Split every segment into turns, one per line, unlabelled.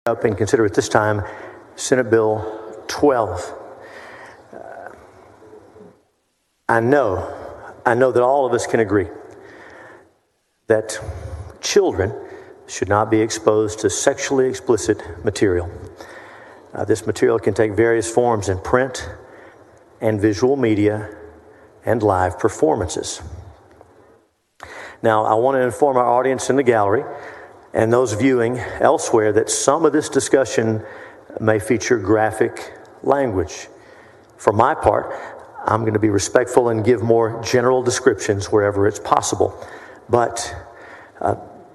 Up and consider at this time Senate Bill 12. I know that all of us can agree that children should not be exposed to sexually explicit material. This material can take various forms in print and visual media and live performances. Now, I want to inform our audience in the gallery and those viewing elsewhere that some of this discussion may feature graphic language. For my part, I'm going to be respectful and give more general descriptions wherever it's possible. But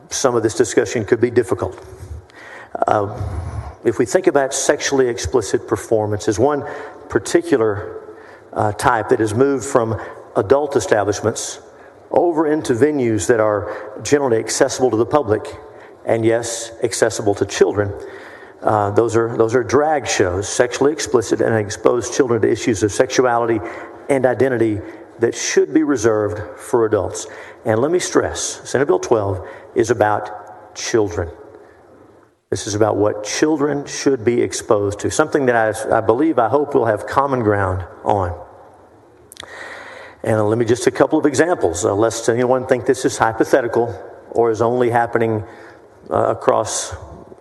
some of this discussion could be difficult. If we think about sexually explicit performances, one particular type that has moved from adult establishments over into venues that are generally accessible to the public, and yes, accessible to children. Those are drag shows, sexually explicit, and expose children to issues of sexuality and identity that should be reserved for adults. And let me stress, Senate Bill 12 is about children. This is about what children should be exposed to, something that I hope we'll have common ground on. And let me just a couple of examples, lest anyone think this is hypothetical or is only happening across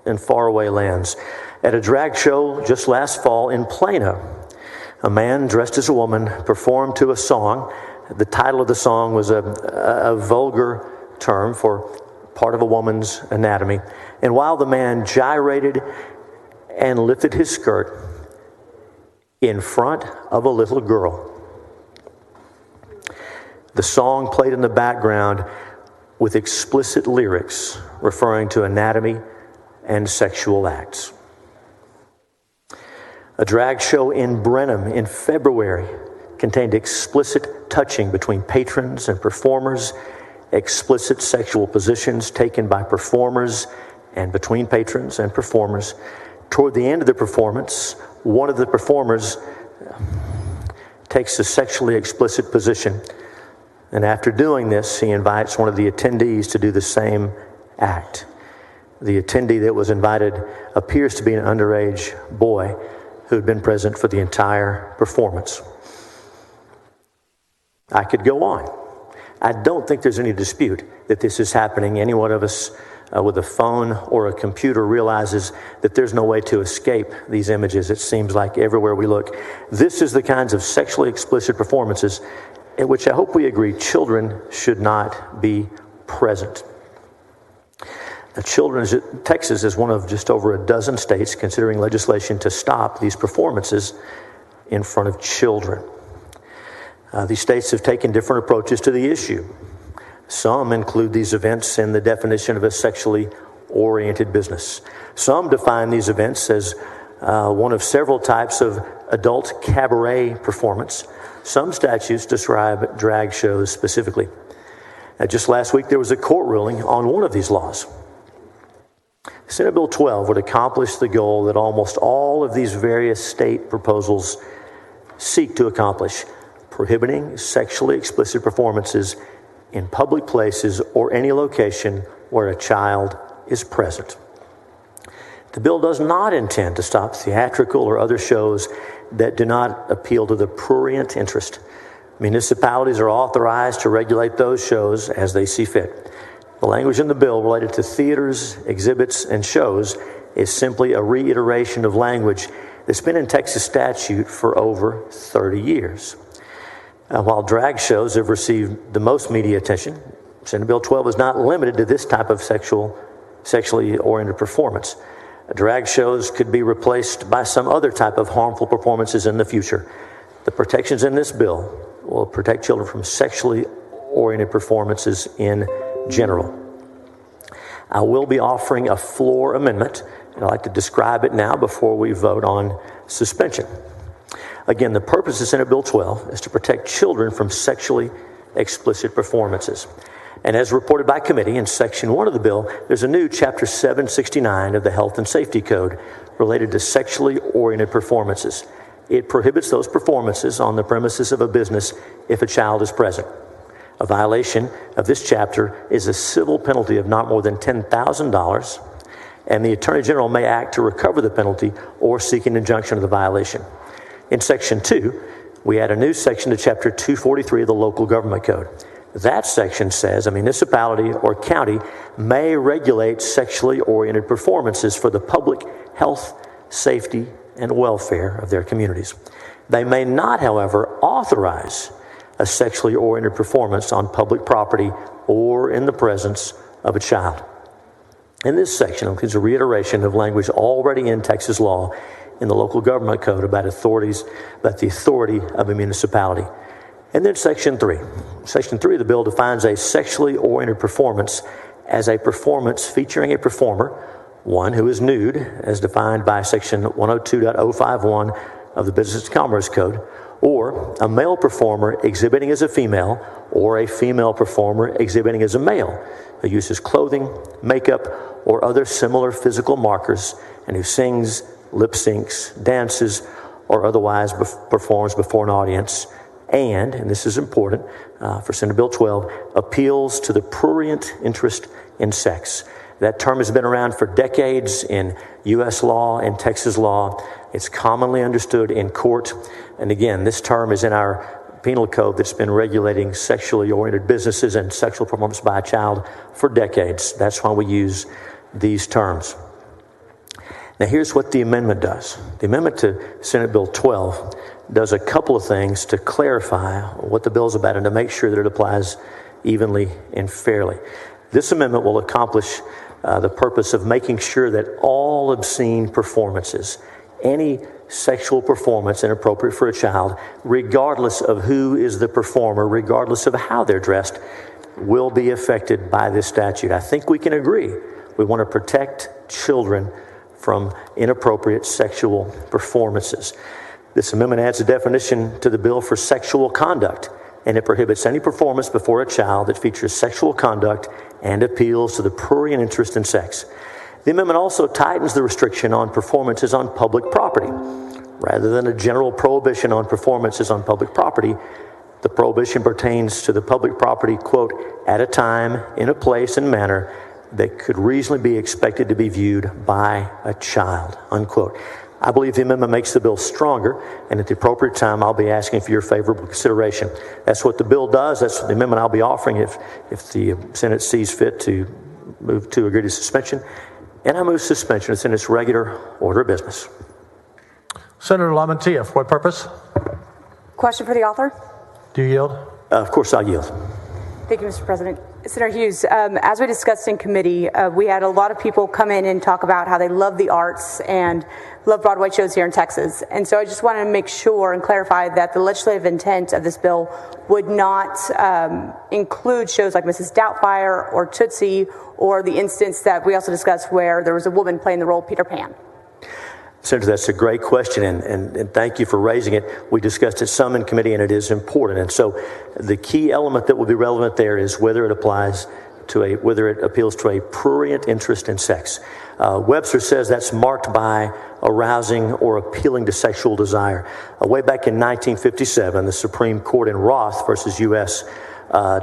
in faraway lands. At a drag show just last fall in Plano, a man dressed as a woman performed to a song. The title of the song was a vulgar term for part of a woman's anatomy. And while the man gyrated and lifted his skirt in front of a little girl, the song played in the background with explicit lyrics referring to anatomy and sexual acts. A drag show in Brenham in February contained explicit touching between patrons and performers, explicit sexual positions taken by performers and between patrons and performers. Toward the end of the performance, one of the performers takes a sexually explicit position. And after doing this, he invites one of the attendees to do the same act. The attendee that was invited appears to be an underage boy who had been present for the entire performance. I could go on. I don't think there's any dispute that this is happening. Any one of us with a phone or a computer realizes that there's no way to escape these images. It seems like everywhere we look. This is the kinds of sexually explicit performances in which I hope we agree children should not be present. Now, Texas is one of just over a dozen states considering legislation to stop these performances in front of children. These states have taken different approaches to the issue. Some include these events in the definition of a sexually oriented business. Some define these events as one of several types of adult cabaret performance. Some statutes describe drag shows specifically. Just last week, there was a court ruling on one of these laws. Senate Bill 12 would accomplish the goal that almost all of these various state proposals seek to accomplish: prohibiting sexually explicit performances in public places or any location where a child is present. The bill does not intend to stop theatrical or other shows that do not appeal to the prurient interest. Municipalities are authorized to regulate those shows as they see fit. The language in the bill related to theaters, exhibits, and shows is simply a reiteration of language that's been in Texas statute for over 30 years. While drag shows have received the most media attention, Senate Bill 12 is not limited to this type of sexually oriented performance. Drag shows could be replaced by some other type of harmful performances in the future. The protections in this bill will protect children from sexually oriented performances in general. I will be offering a floor amendment, and I'd like to describe it now before we vote on suspension. Again, the purpose of Senate Bill 12 is to protect children from sexually explicit performances. And as reported by committee in Section 1 of the bill, there's a new Chapter 769 of the Health and Safety Code related to sexually oriented performances. It prohibits those performances on the premises of a business if a child is present. A violation of this chapter is a civil penalty of not more than $10,000 and the Attorney General may act to recover the penalty or seek an injunction of the violation. In Section 2, we add a new section to Chapter 243 of the Local Government Code. That section says a municipality or county may regulate sexually oriented performances for the public health, safety, and welfare of their communities. They may not, however, authorize a sexually oriented performance on public property or in the presence of a child. In this section includes a reiteration of language already in Texas law in the Local Government Code about the authority of a municipality. And then Section 3. Section 3 of the bill defines a sexually oriented performance as a performance featuring a performer, one who is nude, as defined by Section 102.051 of the Business and Commerce Code, or a male performer exhibiting as a female, or a female performer exhibiting as a male, who uses clothing, makeup, or other similar physical markers, and who sings, lip syncs, dances, or otherwise performs before an audience, and this is important for Senate Bill 12, appeals to the prurient interest in sex. That term has been around for decades in U.S. law and Texas law. It's commonly understood in court. And again, this term is in our penal code that's been regulating sexually oriented businesses and sexual performance by a child for decades. That's why we use these terms. Now, here's what the amendment does. The amendment to Senate Bill 12 does a couple of things to clarify what the bill is about and to make sure that it applies evenly and fairly. This amendment will accomplish the purpose of making sure that all obscene performances, any sexual performance inappropriate for a child, regardless of who is the performer, regardless of how they're dressed, will be affected by this statute. I think we can agree. We want to protect children from inappropriate sexual performances. This amendment adds a definition to the bill for sexual conduct, and it prohibits any performance before a child that features sexual conduct and appeals to the prurient interest in sex. The amendment also tightens the restriction on performances on public property. Rather than a general prohibition on performances on public property, the prohibition pertains to the public property, quote, at a time, in a place and manner that could reasonably be expected to be viewed by a child, unquote. I believe the amendment makes the bill stronger, and at the appropriate time, I'll be asking for your favorable consideration. That's what the bill does. That's the amendment I'll be offering if the Senate sees fit to move to agree to suspension. And I move suspension. It's in its regular order of business.
Senator LaMantia, for what purpose?
Question for the author.
Do you yield?
Of course I'll yield.
Thank you, Mr. President. Senator Hughes, as we discussed in committee, we had a lot of people come in and talk about how they love the arts and love Broadway shows here in Texas. And so I just want to make sure and clarify that the legislative intent of this bill would not include shows like Mrs. Doubtfire or Tootsie, or the instance that we also discussed where there was a woman playing the role of Peter Pan.
Senator, that's a great question, and thank you for raising it. We discussed it some in committee, and it is important. And so the key element that will be relevant there is whether it applies to whether it appeals to a prurient interest in sex. Webster says that's marked by arousing or appealing to sexual desire. Way back in 1957, the Supreme Court in Roth versus U.S.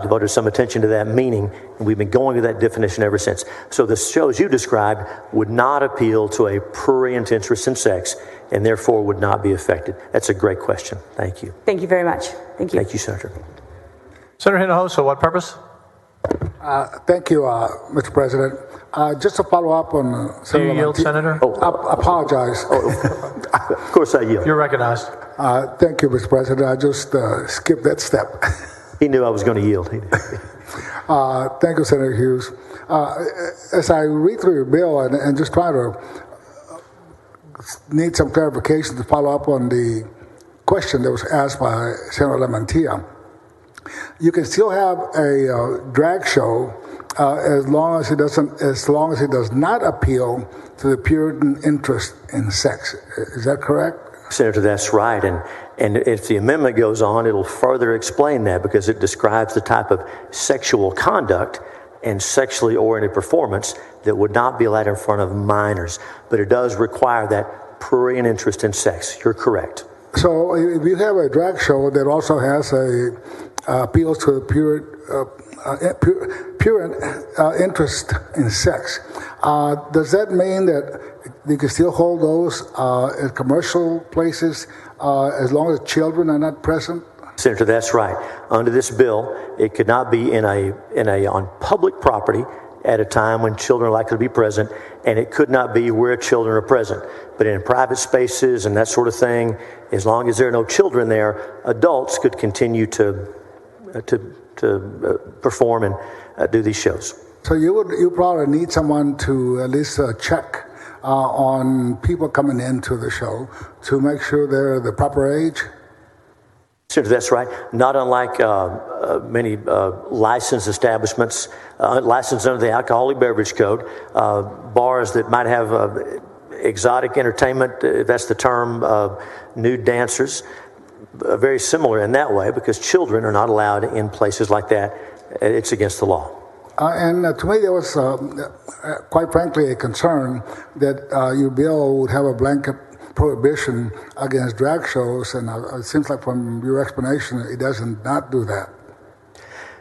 Devoted some attention to that meaning, and we've been going to that definition ever since. So the shows you described would not appeal to a prurient interest in sex, and therefore would not be affected. That's a great question. Thank you.
Thank you very much. Thank you.
Thank you, Senator.
Senator Hinojosa, what purpose?
Thank you, Mr. President. Just to follow up on
Do you yield, Senator?
I apologize.
Of course I yield.
You're recognized.
Thank you, Mr. President. I just skipped that step.
He knew I was going to yield.
Thank you, Senator Hughes. As I read through your bill and just try to need some clarification to follow up on the question that was asked by Senator LaMantia, you can still have a drag show as long as it does not appeal to the Puritan interest in sex. Is that correct?
Senator, that's right. And if the amendment goes on, it'll further explain that, because it describes the type of sexual conduct and sexually oriented performance that would not be allowed in front of minors. But it does require that prurient interest in sex. You're correct.
So if you have a drag show that also has appeals to the pure interest in sex. Does that mean that you can still hold those at commercial places as long as children are not present?
Senator, that's right. Under this bill, it could not be on public property at a time when children are likely to be present, and it could not be where children are present. But in private spaces and that sort of thing, as long as there are no children there, adults could continue to perform and do these shows.
So you probably need someone to at least check on people coming into the show to make sure they're the proper age?
Senator, that's right. Not unlike many licensed establishments, licensed under the Alcoholic Beverage Code, bars that might have exotic entertainment, if that's the term, nude dancers, very similar in that way, because children are not allowed in places like that. It's against the law.
And to me, there was, quite frankly, a concern that your bill would have a blanket prohibition against drag shows, and it seems like from your explanation, it doesn't not do that.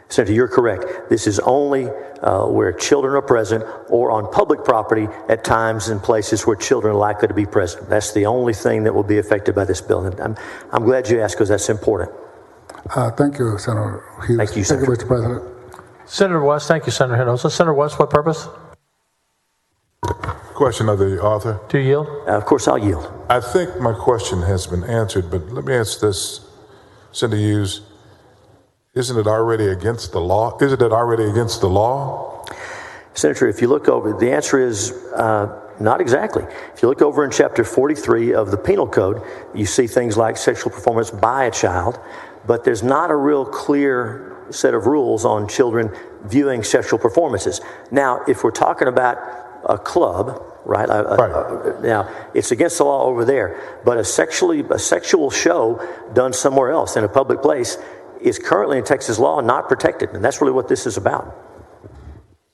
Senator, you're correct. This is only where children are present or on public property at times and places where children are likely to be present. That's the only thing that will be affected by this bill. And I'm glad you asked, because that's important.
Thank you, Senator Hughes.
Thank you, Senator.
Mr. President.
Senator West, thank you, Senator Hinojosa. Senator West, what purpose?
Question of the author.
Do you yield?
Of course, I'll yield.
I think my question has been answered, but let me ask this, Senator Hughes. Isn't it already against the law? Isn't it already against the law?
Senator, if you look over, the answer is not exactly. If you look over in Chapter 43 of the Penal Code, you see things like sexual performance by a child, but there's not a real clear set of rules on children viewing sexual performances. Now, if we're talking about a club, right? Now, it's against the law over there, but a sexual show done somewhere else in a public place is currently in Texas law not protected, and that's really what this is about.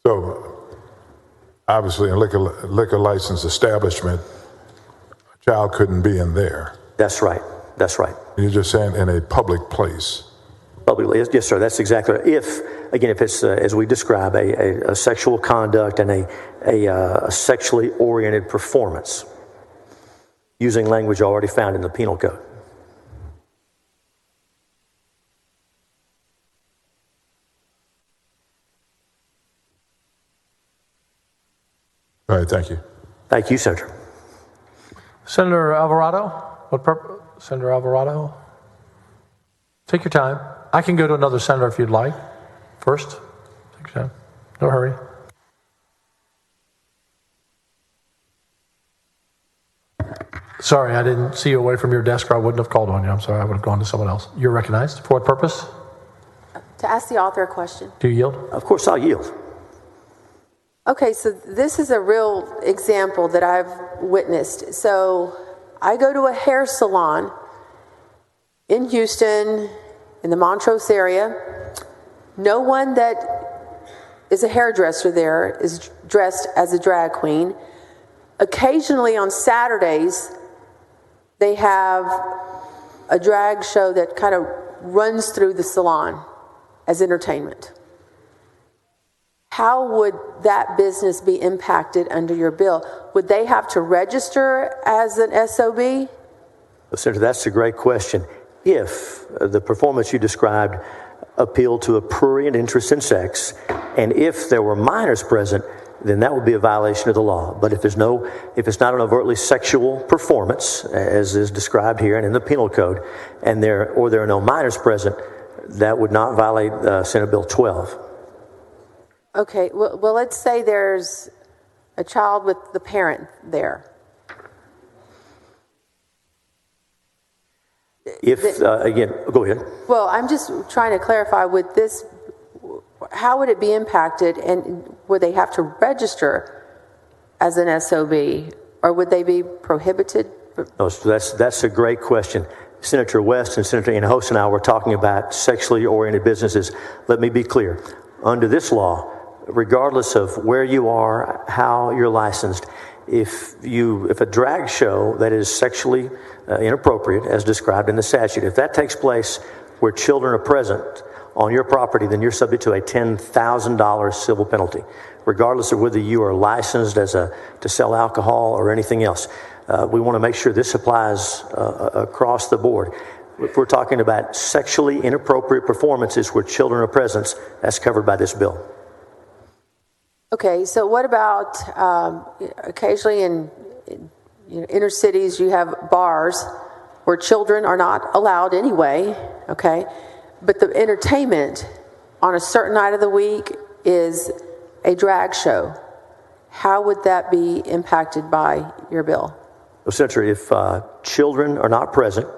So, obviously, in a liquor license establishment, a child couldn't be in there.
That's right. That's right.
You're just saying in a public place.
Publicly, yes, sir. That's exactly right. If it's as we describe a sexual conduct and a sexually oriented performance, using language already found in the Penal Code.
All right, thank you.
Thank you, Senator.
Senator Alvarado, what purpose? Senator Alvarado, take your time. I can go to another senator if you'd like. First, take your time. No hurry. Sorry, I didn't see you away from your desk, or I wouldn't have called on you. I'm sorry, I would have gone to someone else. You're recognized. For what purpose?
To ask the author a question.
Do you yield?
Of course, I'll yield.
Okay, so this is a real example that I've witnessed. So I go to a hair salon in Houston, in the Montrose area. No one that is a hairdresser there is dressed as a drag queen. Occasionally on Saturdays, they have a drag show that kind of runs through the salon as entertainment. How would that business be impacted under your bill? Would they have to register as an SOB?
Well, Senator, that's a great question. If the performance you described appealed to a prurient interest in sex, and if there were minors present, then that would be a violation of the law. But if it's not an overtly sexual performance, as is described here and in the Penal Code, and there are no minors present, that would not violate Senate Bill 12.
Okay, well, let's say there's a child with the parent there.
Again, go ahead.
Well, I'm just trying to clarify with this, how would it be impacted, and would they have to register as an SOB, or would they be prohibited?
No, so that's a great question. Senator West and Senator Hinojosa and I were talking about sexually oriented businesses. Let me be clear. Under this law, regardless of where you are, how you're licensed, if a drag show that is sexually inappropriate, as described in the statute, if that takes place where children are present, on your property, then you're subject to a $10,000 civil penalty, regardless of whether you are licensed to sell alcohol or anything else. We want to make sure this applies across the board. If we're talking about sexually inappropriate performances where children are present, that's covered by this bill.
Okay, so what about occasionally in inner cities you have bars where children are not allowed anyway, okay? But the entertainment on a certain night of the week is a drag show. How would that be impacted by your bill?
Well, Senator, if children are not present,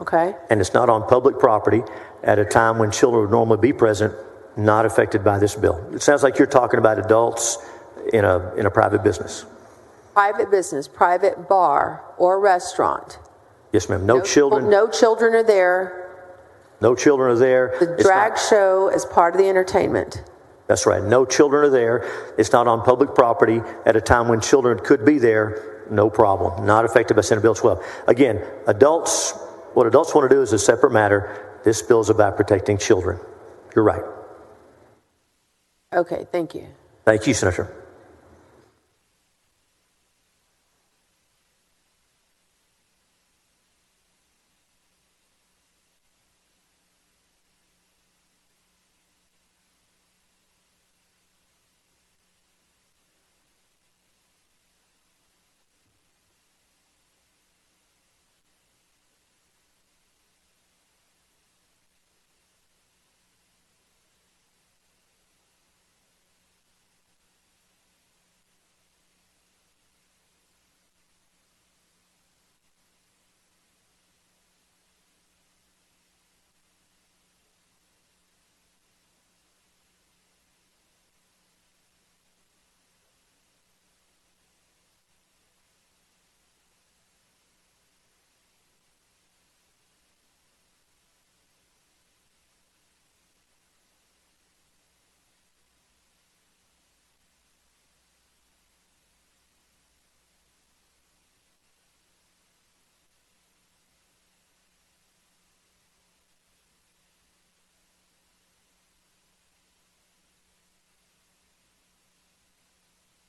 Okay.
and it's not on public property at a time when children would normally be present, not affected by this bill. It sounds like you're talking about adults in a private business.
Private business, private bar or restaurant.
Yes, ma'am. No children.
No children are there.
No children are there.
The
It's
drag
not-
show is part of the entertainment.
That's right. No children are there. It's not on public property at a time when children could be there. No problem. Not affected by Senate Bill 12. Again, what adults want to do is a separate matter. This bill is about protecting children. You're right.
Okay, thank you.
Thank you, Senator.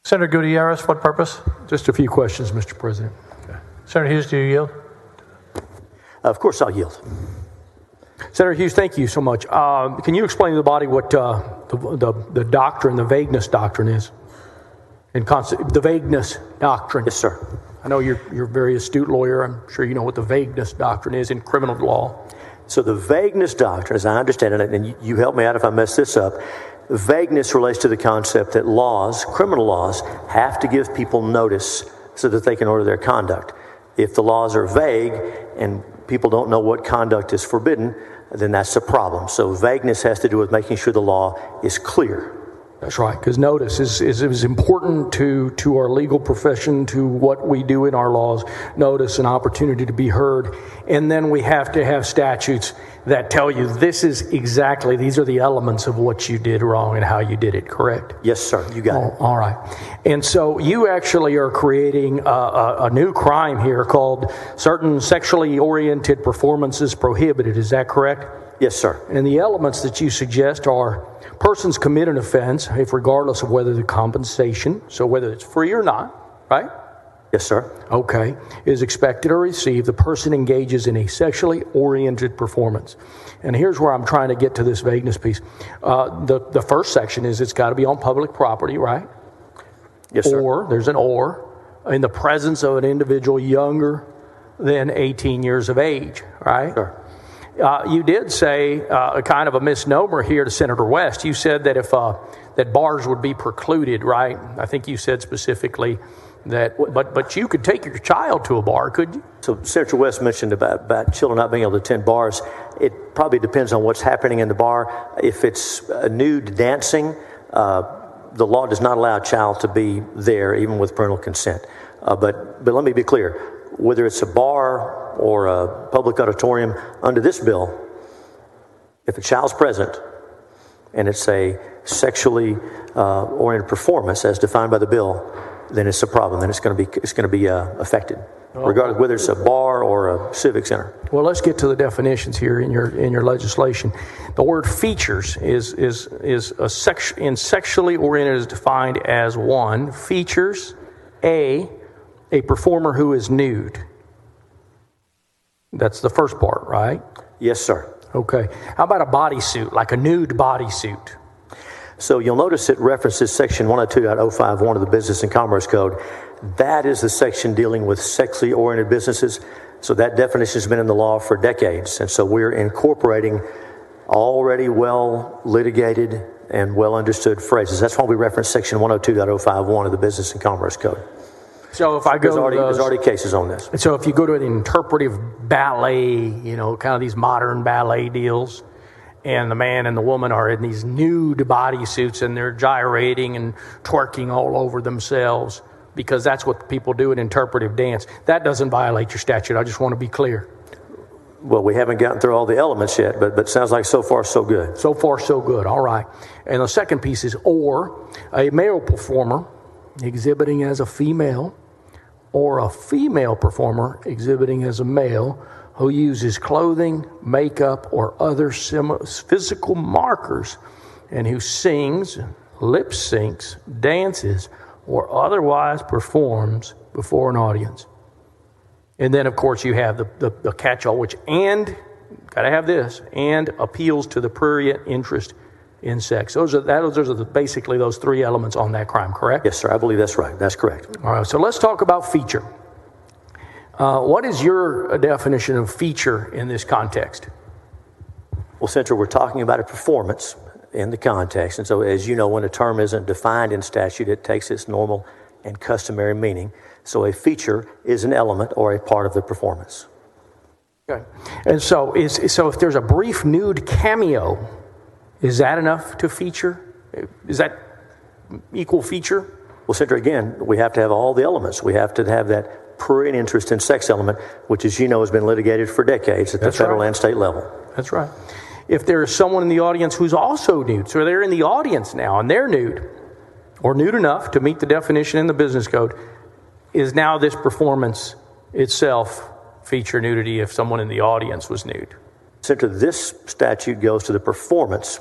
Senator Gutierrez, what purpose?
Just a few questions, Mr. President.
Senator Hughes, do you yield?
Of course, I'll yield.
Senator Hughes, thank you so much. Can you explain to the body what the doctrine, the vagueness doctrine is? The vagueness doctrine.
Yes, sir.
I know you're a very astute lawyer. I'm sure you know what the vagueness doctrine is in criminal law.
So the vagueness doctrine, as I understand it, and you help me out if I mess this up, vagueness relates to the concept that laws, criminal laws, have to give people notice so that they can order their conduct. If the laws are vague and people don't know what conduct is forbidden, then that's a problem. So vagueness has to do with making sure the law is clear.
That's right, because notice is important to our legal profession, to what we do in our laws. Notice, an opportunity to be heard. And then we have to have statutes that tell you these are the elements of what you did wrong and how you did it, correct?
Yes, sir. You got it.
All right. And so you actually are creating a new crime here called certain sexually oriented performances prohibited. Is that correct?
Yes, sir.
And the elements that you suggest are persons commit an offense, if regardless of whether the compensation, so whether it's free or not, right?
Yes, sir.
Okay, is expected or received, the person engages in a sexually oriented performance. And here's where I'm trying to get to this vagueness piece. The first section is it's got to be on public property, right?
Yes, sir.
Or, there's an or, in the presence of an individual younger than 18 years of age, right?
Sure.
You did say a kind of a misnomer here to Senator West. You said that that bars would be precluded, right? I think you said specifically that, but you could take your child to a bar, could you?
So Senator West mentioned about children not being able to attend bars. It probably depends on what's happening in the bar. If it's nude dancing, the law does not allow a child to be there, even with parental consent. But let me be clear. Whether it's a bar or a public auditorium, under this bill, if a child's present and it's a sexually oriented performance as defined by the bill, then it's a problem. Then it's going to be affected. regardless whether it's a bar or a civic center.
Well, let's get to the definitions here in your legislation. The word features is in sexually oriented is defined as one, features a performer who is nude. That's the first part, right?
Yes, sir.
Okay. How about a bodysuit, like a nude bodysuit?
So you'll notice it references section 102.051 of the Business and Commerce Code. That is the section dealing with sexually oriented businesses. So that definition has been in the law for decades. And so we're incorporating already well litigated and well understood phrases. That's why we reference section 102.051 of the Business and Commerce Code.
So if I go
there's already cases on this.
So if you go to an interpretive ballet, kind of these modern ballet deals, and the man and the woman are in these nude bodysuits and they're gyrating and twerking all over themselves, because that's what people do in interpretive dance. That doesn't violate your statute. I just want to be clear.
Well, we haven't gotten through all the elements yet, but sounds like so far so good.
So far so good. All right. And the second piece is or a male performer exhibiting as a female or a female performer exhibiting as a male who uses clothing, makeup, or other physical markers, and who sings, lip syncs, dances, or otherwise performs before an audience. And then, of course, you have the catch-all, which, and, gotta have this, and appeals to the prurient interest in sex. Those are basically those three elements on that crime, correct?
Yes, sir. I believe that's right. That's correct.
All right, so let's talk about feature. What is your definition of feature in this context?
Well, Senator, we're talking about a performance in the context. And so, as you know, when a term isn't defined in statute, it takes its normal and customary meaning. So a feature is an element or a part of the performance.
Okay. And so if there's a brief nude cameo, is that enough to feature? Is that equal feature?
Well, Senator, again, we have to have all the elements. We have to have that prurient interest in sex element, which, as you know, has been litigated for decades at the federal and state level.
That's right. If there is someone in the audience who's also nude, so they're in the audience now and they're nude, or nude enough to meet the definition in the business code, is now this performance itself feature nudity if someone in the audience was nude?
Senator, this statute goes to the performance.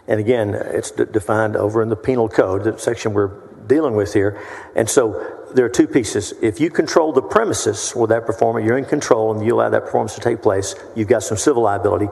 And again, it's defined over in the penal code, the section we're dealing with here. And so there are two pieces. If you control the premises with that performer, you're in control and you allow that performance to take place, you've got some civil liability.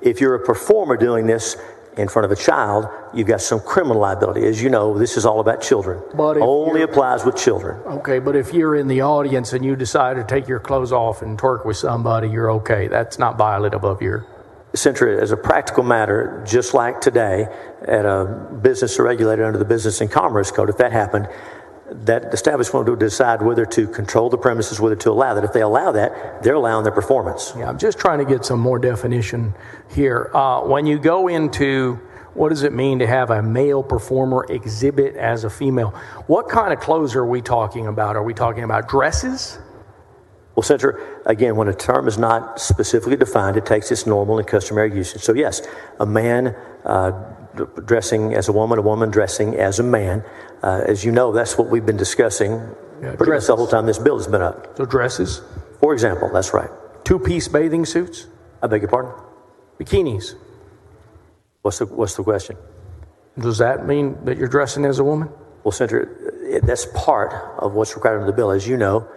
If you're a performer doing this in front of a child, you've got some criminal liability. As you know, this is all about children. Only applies with children.
Okay, but if you're in the audience and you decide to take your clothes off and twerk with somebody, you're okay. That's not violative of your...
Senator, as a practical matter, just like today at a business regulated under the Business and Commerce Code, if that happened, that establishment would decide whether to control the premises, whether to allow that. If they allow that, they're allowing their performance.
Yeah, I'm just trying to get some more definition here. When you go into what does it mean to have a male performer exhibit as a female, what kind of clothes are we talking about? Are we talking about dresses?
Well, Senator, again, when a term is not specifically defined, it takes its normal and customary usage. So yes, a man dressing as a woman dressing as a man. As you know, that's what we've been discussing pretty much the whole time this bill has been up.
So dresses?
For example, that's right.
Two-piece bathing suits?
I beg your pardon?
Bikinis?
What's the question?
Does that mean that you're dressing as a woman?
Well, Senator, that's part of what's required under the bill. As you know,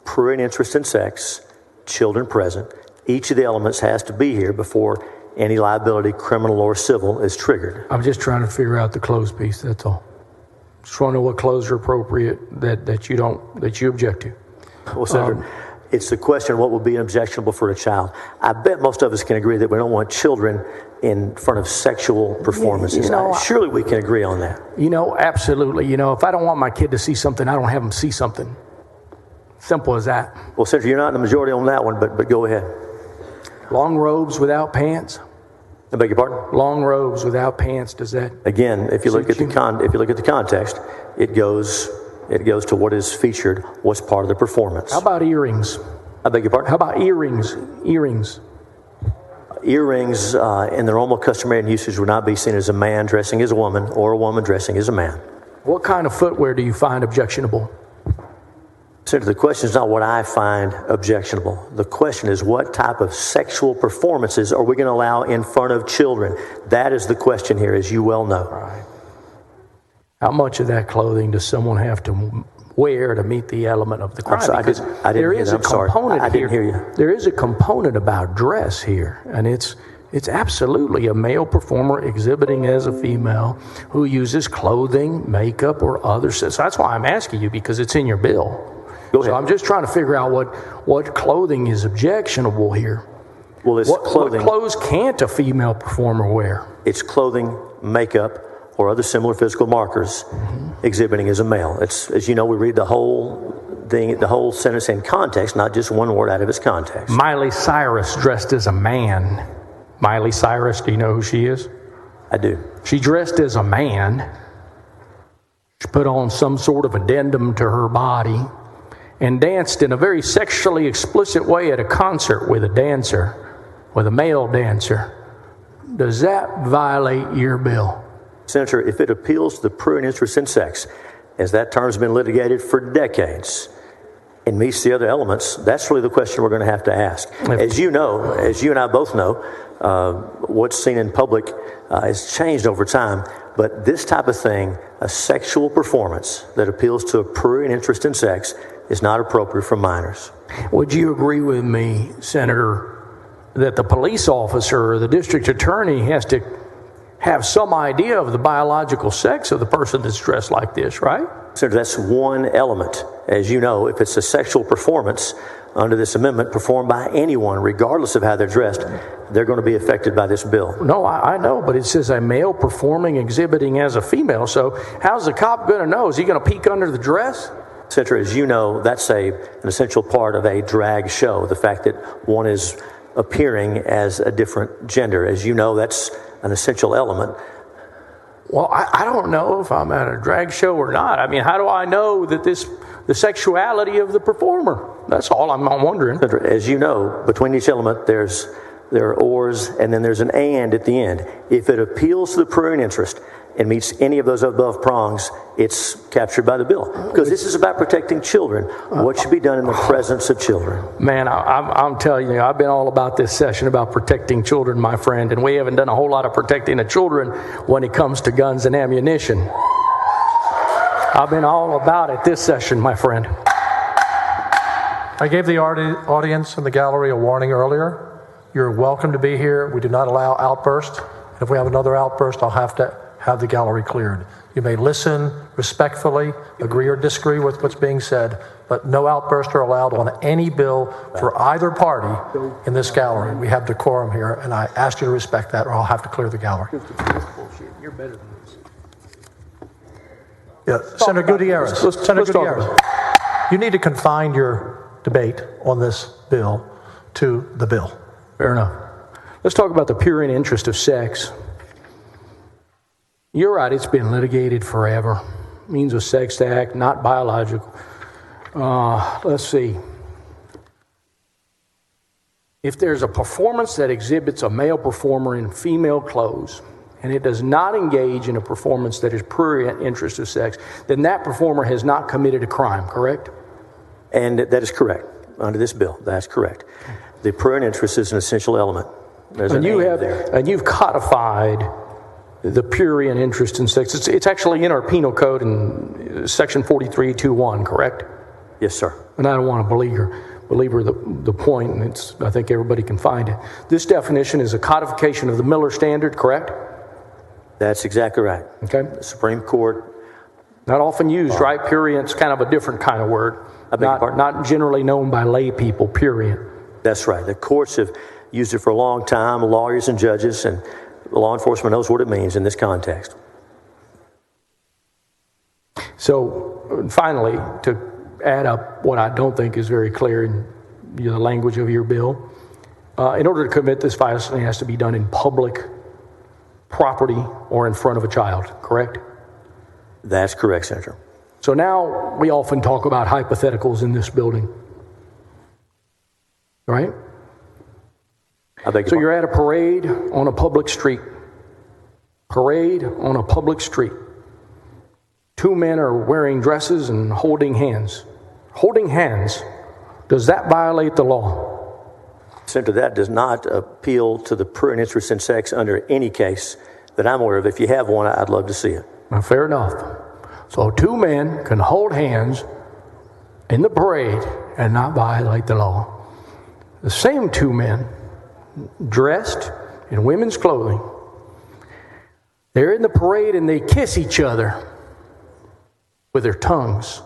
prurient interest in sex, children present, each of the elements has to be here before any liability, criminal or civil, is triggered.
I'm just trying to figure out the clothes piece, that's all. Just want to know what clothes are appropriate that you object to.
Well, Senator, it's the question of what would be objectionable for a child. I bet most of us can agree that we don't want children in front of sexual performances. Surely we can agree on that.
Absolutely. If I don't want my kid to see something, I don't have them see something. Simple as that.
Well, Senator, you're not in the majority on that one, but go ahead.
Long robes without pants?
I beg your pardon?
Long robes without pants, does that?
Again, if you look at the context, it goes to what is featured, what's part of the performance.
How about earrings?
I beg your pardon?
How about earrings? Earrings
in their normal customary and usage would not be seen as a man dressing as a woman or a woman dressing as a man.
What kind of footwear do you find objectionable?
Senator, the question is not what I find objectionable. The question is what type of sexual performances are we going to allow in front of children? That is the question here, as you well know.
Right. How much of that clothing does someone have to wear to meet the element of the crime?
I didn't hear that. I'm sorry. I didn't hear you.
There is a component about dress here, and it's absolutely a male performer exhibiting as a female who uses clothing, makeup, or other. So that's why I'm asking you, because it's in your bill.
Go ahead.
So I'm just trying to figure out what clothing is objectionable here.
Well, it's clothing.
What clothes can't a female performer wear?
It's clothing, makeup, or other similar physical markers exhibiting as a male. It's, as you know, we read the whole thing, the whole sentence in context, not just one word out of its context.
Miley Cyrus dressed as a man. Miley Cyrus, do you know who she is?
I do.
She dressed as a man. She put on some sort of addendum to her body and danced in a very sexually explicit way at a concert with a dancer, with a male dancer. Does that violate your bill?
Senator, if it appeals to the prurient interest in sex, as that term has been litigated for decades, and meets the other elements, that's really the question we're going to have to ask. As you know, as you and I both know, what's seen in public has changed over time, but this type of thing, a sexual performance that appeals to a prurient interest in sex, is not appropriate for minors.
Would you agree with me, Senator, that the police officer or the district attorney has to have some idea of the biological sex of the person that's dressed like this, right?
Senator, that's one element. As you know, if it's a sexual performance under this amendment performed by anyone, regardless of how they're dressed, they're going to be affected by this bill.
No, I know, but it says a male performing, exhibiting as a female. So how's the cop going to know? Is he going to peek under the dress?
Senator, as you know, that's an essential part of a drag show, the fact that one is appearing as a different gender. As you know, that's an essential element.
Well, I don't know if I'm at a drag show or not. I mean, how do I know that the sexuality of the performer? That's all I'm wondering.
Senator, as you know, between each element, there are ors, and then there's an and at the end. If it appeals to the prurient interest and meets any of those above prongs, it's captured by the bill. Because this is about protecting children. What should be done in the presence of children?
Man, I'm telling you, I've been all about this session about protecting children, my friend, and we haven't done a whole lot of protecting the children when it comes to guns and ammunition. I've been all about it this session, my friend.
I gave the audience in the gallery a warning earlier. You're welcome to be here. We do not allow outbursts. If we have another outburst, I'll have to have the gallery cleared. You may listen respectfully, agree or disagree with what's being said, but no outbursts are allowed on any bill for either party in this gallery. We have decorum here, and I ask you to respect that, or I'll have to clear the gallery.
You're better than this.
Yeah, Senator Gutierrez. Senator Gutierrez, you need to confine your debate on this bill to the bill.
Fair enough. Let's talk about the prurient interest of sex. You're right, it's been litigated forever. Means of sex act, not biological. Let's see. If there's a performance that exhibits a male performer in female clothes, and it does not engage in a performance that is prurient interest of sex, then that performer has not committed a crime, correct?
And that is correct. Under this bill, that's correct. The prurient interest is an essential element. There's
And
an
you
and
have,
there.
and you've codified the prurient interest in sex. It's actually in our penal code in section 4321, correct?
Yes, sir.
And I don't want to belabor the point, and I think everybody can find it. This definition is a codification of the Miller Standard, correct?
That's exactly right.
Okay.
The Supreme Court.
Not often used, right? Prurient's kind of a different kind of word.
I beg your pardon?
Not generally known by lay people, prurient.
That's right. The courts have used it for a long time, lawyers and judges, and law enforcement knows what it means in this context.
So finally, to add up what I don't think is very clear in the language of your bill, in order to commit this violation, it has to be done in public property or in front of a child, correct?
That's correct, Senator.
So now we often talk about hypotheticals in this building, right?
I beg your
So
pardon?
you're at a parade on a public street. Parade on a public street. Two men are wearing dresses and holding hands. holding hands, does that violate the law?
Senator, that does not appeal to the prurient interest in sex under any case that I'm aware of. If you have one, I'd love to see it.
Now, fair enough. So two men can hold hands in the parade and not violate the law. The same two men, dressed in women's clothing, they're in the parade and they kiss each other with their tongues.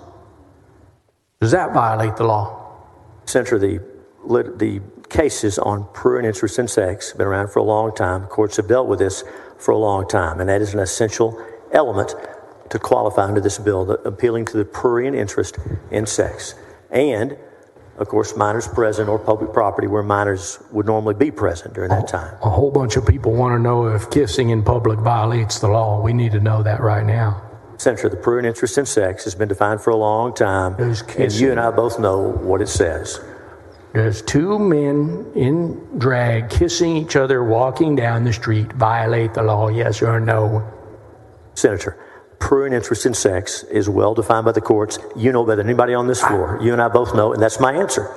Does that violate the law?
Senator, the cases on prurient interest in sex have been around for a long time. Courts have dealt with this for a long time, and that is an essential element to qualify under this bill, appealing to the prurient interest in sex. And, of course, minors present or public property where minors would normally be present during that time.
A whole bunch of people want to know if kissing in public violates the law. We need to know that right now.
Senator, the prurient interest in sex has been defined for a long time, and you and I both know what it says.
Does two men in drag kissing each other walking down the street violate the law, yes or no?
Senator, prurient interest in sex is well defined by the courts. You know better than anybody on this floor. You and I both know, and that's my answer.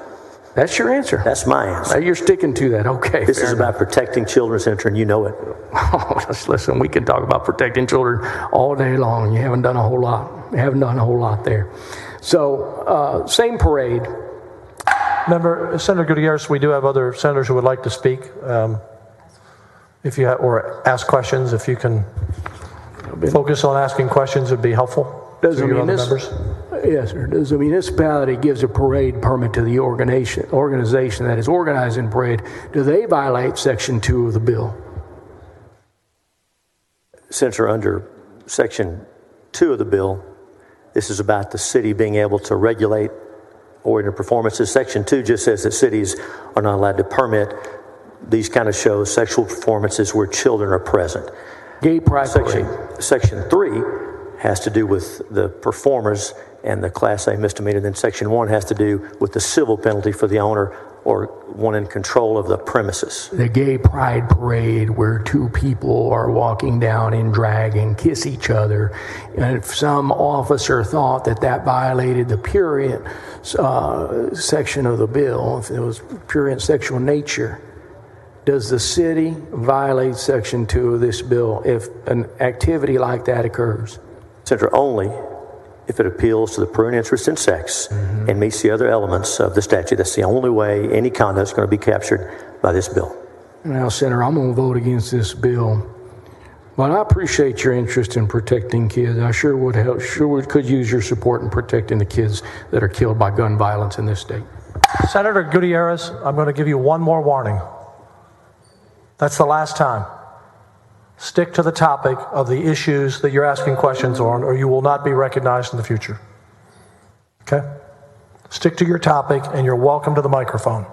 That's your answer?
That's my answer.
You're sticking to that. Okay.
This is about protecting children, Senator, and you know it.
Oh, listen, we can talk about protecting children all day long. You haven't done a whole lot. You haven't done a whole lot there. So, same parade.
Member Senator Gutierrez, we do have other senators who would like to speak. If you or ask questions, if you can focus on asking questions, it'd be helpful.
Does
to your other members.
Yes, sir. Does a municipality gives a parade permit to the organization that is organizing parade? Do they violate Section 2 of the bill?
Senator, under Section 2 of the bill, this is about the city being able to regulate oriented performances. Section 2 just says that cities are not allowed to permit these kind of shows, sexual performances where children are present.
Gay pride parade.
Section 3 has to do with the performers and the Class A misdemeanor. Then Section 1 has to do with the civil penalty for the owner or one in control of the premises.
The gay pride parade where two people are walking down in drag and kiss each other. And if some officer thought that that violated the prurient section of the bill, if it was prurient sexual nature, does the city violate Section 2 of this bill if an activity like that occurs?
Senator, only if it appeals to the prurient interest in sex and meets the other elements of the statute. That's the only way any conduct is going to be captured by this bill.
Now, Senator, I'm going to vote against this bill. But I appreciate your interest in protecting kids. I sure could use your support in protecting the kids that are killed by gun violence in this state.
Senator Gutierrez, I'm going to give you one more warning. That's the last time. Stick to the topic of the issues that you're asking questions on, or you will not be recognized in the future. Okay? Stick to your topic, and you're welcome to the microphone.